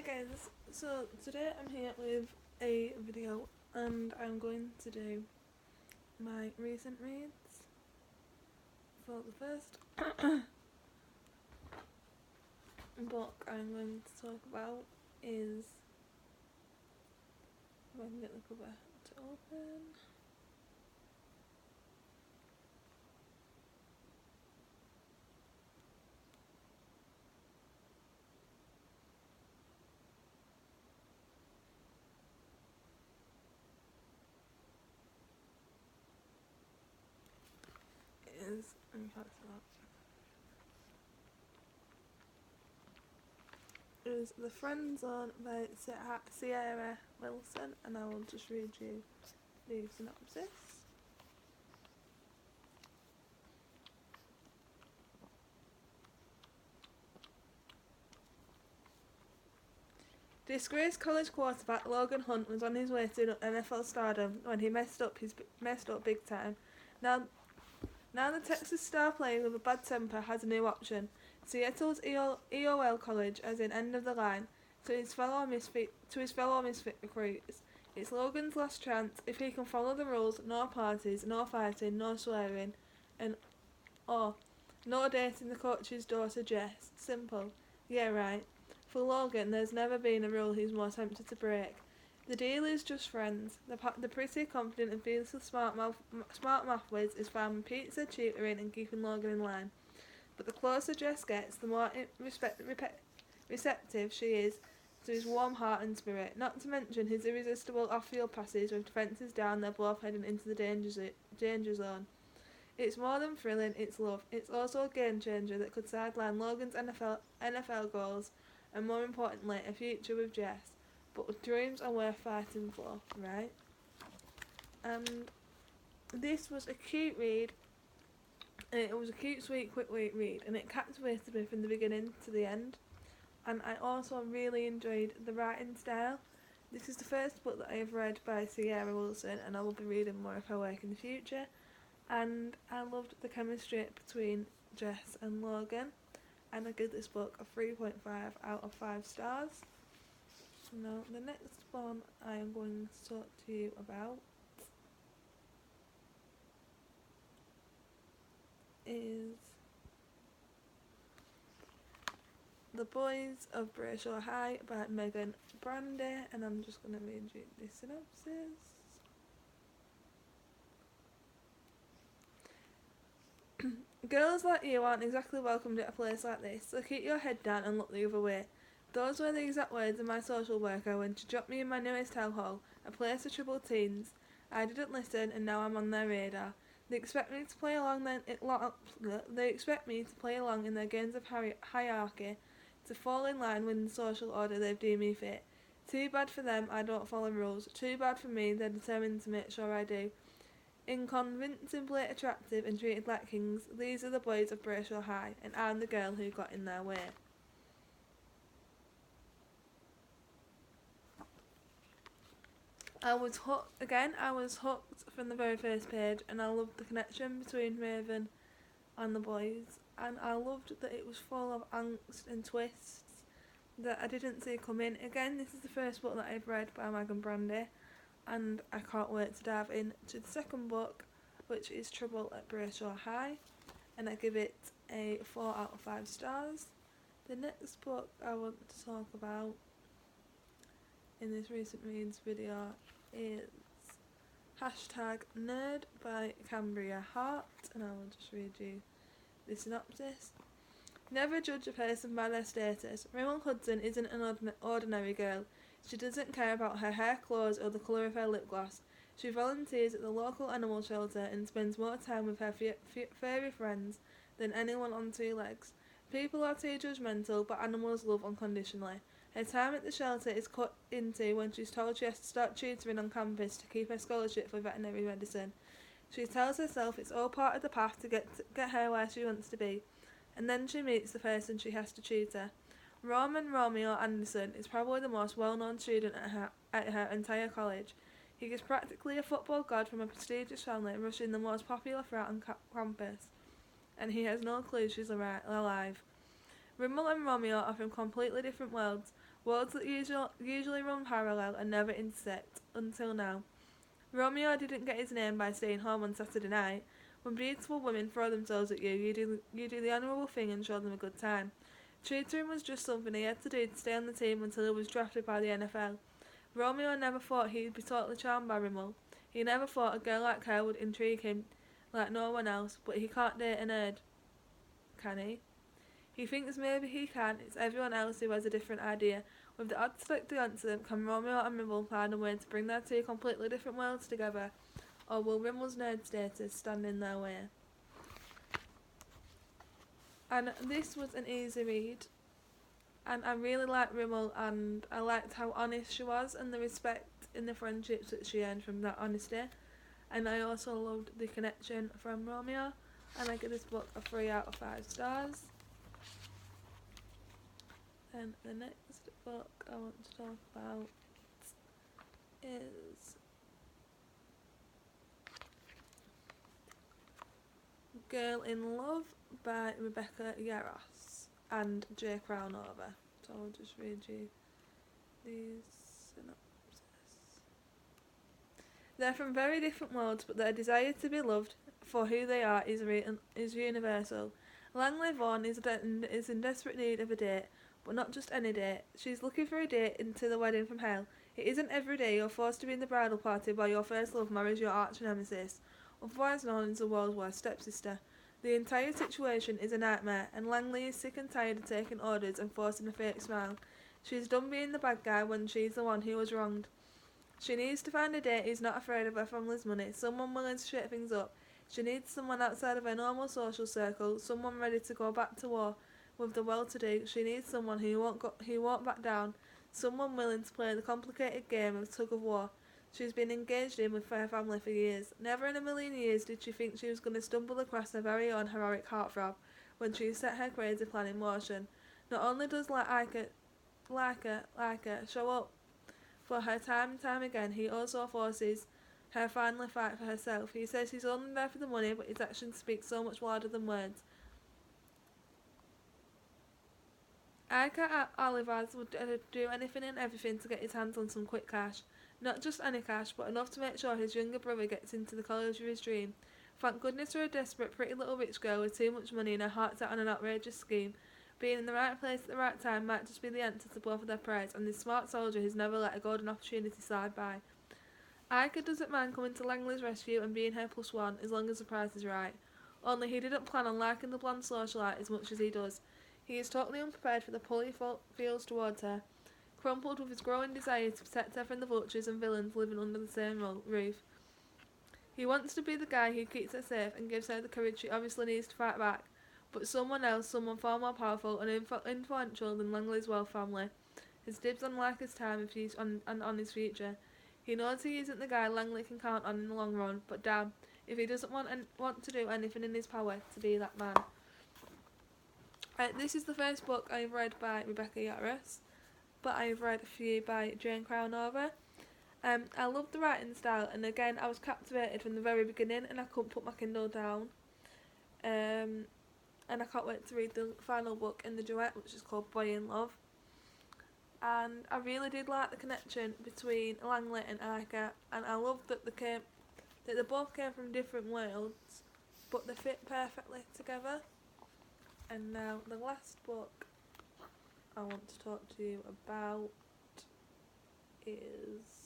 Guys, so today I'm here with a video and I'm going to do my recent reads. For the first book I'm going to talk about is, if I can get the cover to open, is, is The Friend Zone by Sierra Wilson, and I will just read you the synopsis. Disgraced college quarterback Logan Hunt was on his way to NFL stardom when he messed up big time. Now the Texas star player with a bad temper has a new option. Seattle's EOL College, as in end of the line, to his fellow misfit recruits. It's Logan's last chance. If he can follow the rules, no parties, no fighting, no swearing, and no dating the coach's daughter Jess. Simple. Yeah, right. For Logan, there's never been a rule he's more tempted to break. The deal is just friends. The pretty, confident and fearlessly smart math whiz is farming pizza, tutoring and keeping Logan in line. But the closer Jess gets, the more receptive she is to his warm heart and spirit. Not to mention his irresistible off-field passes with defences down, they're both heading into the danger zone. It's more than thrilling, it's love. It's also a game changer that could sideline Logan's NFL goals and, more importantly, a future with Jess. But dreams are worth fighting for, right? And this was a cute read. It was a cute, sweet, quick read, and it captivated me from the beginning to the end. And I also really enjoyed the writing style. This is the first book that I have read by Sierra Wilson, and I will be reading more of her work in the future. And I loved the chemistry between Jess and Logan, and I give this book a 3.5 out of 5 stars. Now, the next one I am going to talk to you about is The Boys of Brayshaw High by Megan Brandy, and I'm just going to read you the synopsis. Girls like you aren't exactly welcomed at a place like this, so keep your head down and look the other way. Those were the exact words of my social worker when she dropped me in my newest hellhole, a place for troubled teens. I didn't listen, and now I'm on their radar. They expect me to play along in their games of hierarchy, to fall in line with the social order they've deemed me fit. Too bad for them, I don't follow rules. Too bad for me, they're determined to make sure I do. Inconvincingly attractive and treated like kings, these are the boys of Brayshaw High, and I'm the girl who got in their way. I was hooked from the very first page, and I loved the connection between Raven and the boys, and I loved that it was full of angst and twists that I didn't see come in. Again, this is the first book that I've read by Megan Brandy, and I can't wait to dive into the second book, which is Trouble at Brayshaw High, and I give it a 4 out of 5 stars. The next book I want to talk about in this recent reads video is #Nerd by Cambria Hart, and I will just read you the synopsis. Never judge a person by their status. Rimmel Hudson isn't an ordinary girl. She doesn't care about her hair, clothes, or the colour of her lip gloss. She volunteers at the local animal shelter and spends more time with her furry friends than anyone on 2 legs. People are too judgmental, but animals love unconditionally. Her time at the shelter is cut into when she's told she has to start tutoring on campus to keep her scholarship for veterinary medicine. She tells herself it's all part of the path to get her where she wants to be, and then she meets the person she has to tutor. Roman Romeo Anderson is probably the most well-known student at her entire college. He is practically a football god from a prestigious family rushing the most popular frat on campus, and he has no clue she's alive. Rimmel and Romeo are from completely different worlds. worlds that usually run parallel and never intersect, until now. Romeo didn't get his name by staying home on Saturday night. When beautiful women throw themselves at you, you do the honourable thing and show them a good time. Tutoring was just something he had to do to stay on the team until he was drafted by the NFL. Romeo never thought he'd be totally charmed by Rimmel. He never thought a girl like her would intrigue him like no one else, but he can't date a nerd, can he? He thinks maybe he can, it's everyone else who has a different idea. With the odds stacked against them, can Romeo and Rimmel find a way to bring their two completely different worlds together? Or will Rimmel's nerd status stand in their way? And this was an easy read. And I really liked Rimmel, and I liked how honest she was and the respect in the friendships that she earned from that honesty. And I also loved the connection from Romeo, and I give this book a 3 out of 5 stars. And the next book I want to talk about is Girl in Love by Rebecca Yarros and J. Crownover. So I'll just read you these synopsis. They're from very different worlds, but their desire to be loved for who they are is universal. Langley Vaughan is in desperate need of a date, but not just any date. She's looking for a date into the wedding from hell. It isn't every day you're forced to be in the bridal party while your first love marries your arch nemesis, otherwise known as the world's worst stepsister. The entire situation is a nightmare, and Langley is sick and tired of taking orders and forcing a fake smile. She's done being the bad guy when she's the one who was wronged. She needs to find a date who's not afraid of her family's money, someone willing to shake things up. She needs someone outside of her normal social circle, someone ready to go back to war with the well-to-do. She needs someone who won't back down, someone willing to play the complicated game of tug-of-war she's been engaged in with her family for years. Never in a million years did she think she was going to stumble across her very own heroic heartthrob when she set her crazy plan in motion. Not only does Laika show up for her time and time again, he also forces her finally fight for herself. He says he's only there for the money, but his actions speak so much louder than words. Ika Olivas would do anything and everything to get his hands on some quick cash. Not just any cash, but enough to make sure his younger brother gets into the college of his dream. Thank goodness for a desperate, pretty little rich girl with too much money and her heart set on an outrageous scheme. Being in the right place at the right time might just be the answer to both of their prayers, and this smart soldier has never let a golden opportunity slide by. Ika doesn't mind coming to Langley's rescue and being her plus one, as long as the price is right. Only he didn't plan on liking the blonde socialite as much as he does. He is totally unprepared for the pull he feels towards her, crumpled with his growing desire to protect her from the vultures and villains living under the same roof. He wants to be the guy who keeps her safe and gives her the courage she obviously needs to fight back, but someone else, someone far more powerful and influential than Langley's wealth family, has dibs on Laika's time and on his future. He knows he isn't the guy Langley can count on in the long run, but damn, if he doesn't want to do anything in his power to be that man. This is the first book I've read by Rebecca Yarros, but I've read a few by Jane Crownover. I love the writing style, and again I was captivated from the very beginning and I couldn't put my Kindle down. And I can't wait to read the final book in the duet, which is called Boy in Love. And I really did like the connection between Langley and Ika, and I love that they both came from different worlds, but they fit perfectly together. And now the last book I want to talk to you about is